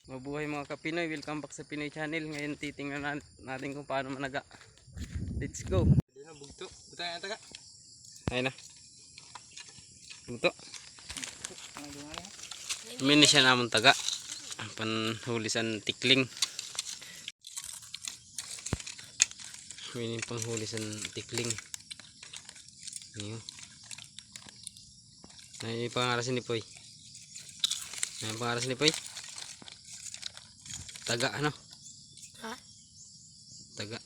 Mabuhay mga kapinoy, welcome back sa Pinoy Channel. Ngayon titingnan natin kung paano managa. Let's go. Bugto. Butay ang taga. Ayun na. Bugto. Mini siya namang taga. Panhulisan tikling. Mini panghulisan tikling. Ayun. Ay pangarasin ni Poy. Ay pangarasin ni Poy. Taga ano? Ha? Taga.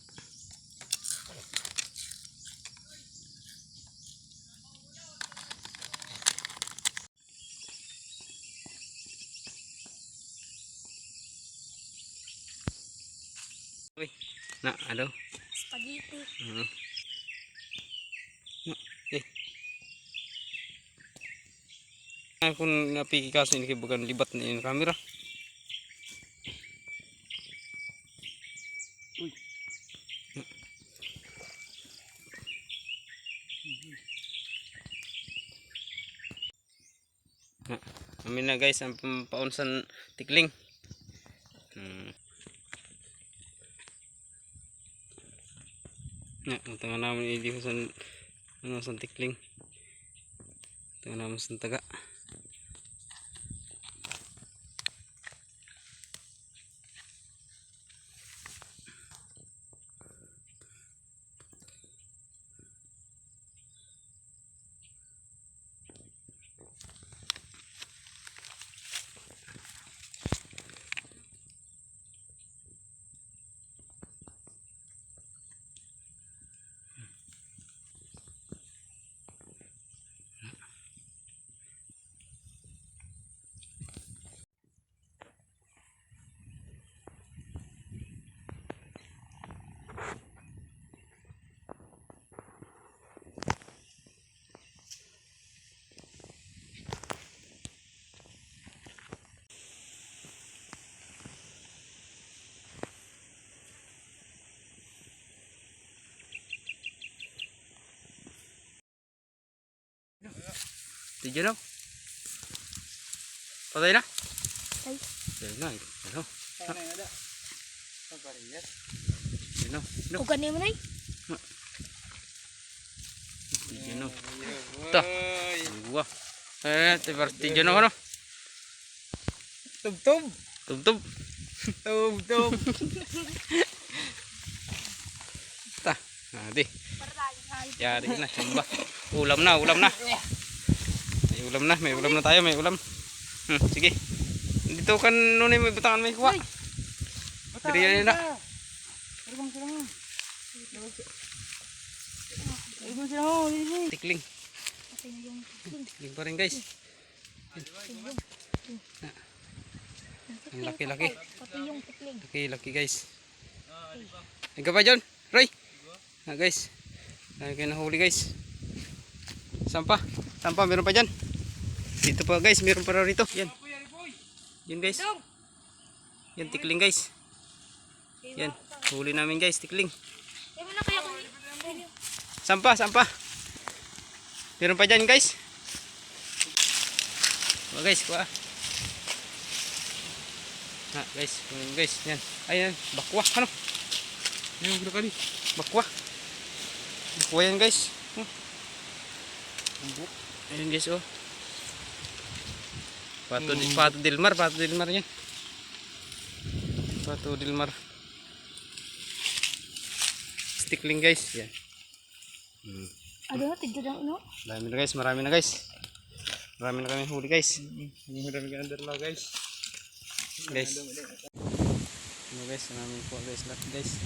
Uy, na ano? Spaghetti. Kung napikikaso ini bukan libat na yung camera. Amin na guys ang paunsan tikling. Tengah namin ilihusan ano sa tikling. Tengah namin sa taga. Tiga na. Patay na? Ay. Patay na. Ano? Ano yung ada? Ang parehas. Ano? Ano? Kung ganyan mo na Tiga na. Ito. Dua. Tiga na ano? Tub-tub. Tub-tub. Tub-tub. Ta. Di. Yari na. Samba. Ulam na. Ulam na. May ulam na tayo, may ulam. Sige. Dito kan nunay may butangan may kuha. Diri na. Tikling. Tikling pa rin guys. Ang laki-laki. Pati yung tikling. Laki-laki guys. Ika pa dyan, Roy. Guys. Lagi kayo nahuli guys. Sampah. Sampah meron pa dyan. Dito pa guys, meron pa rito. Yan. Yan guys. Yan tikling guys. Yan. Huli namin guys, tikling. Sampah, sampah. Meron pa dyan guys. Kuha guys, kuha. Guys, guys, yan. Ayan, bakwa, ano? Ayan, gula kali. Bakwa. Bakwa yan guys. Ayan guys, oh. Pato Dilmar yan. Pato Dilmar. Stickling guys, yan. Ano, tigda lang ino? Dami na guys, marami na guys. Marami na kami huli guys. Marami ka underlaw guys. Guys. Ano guys, marami po guys, lahat guys.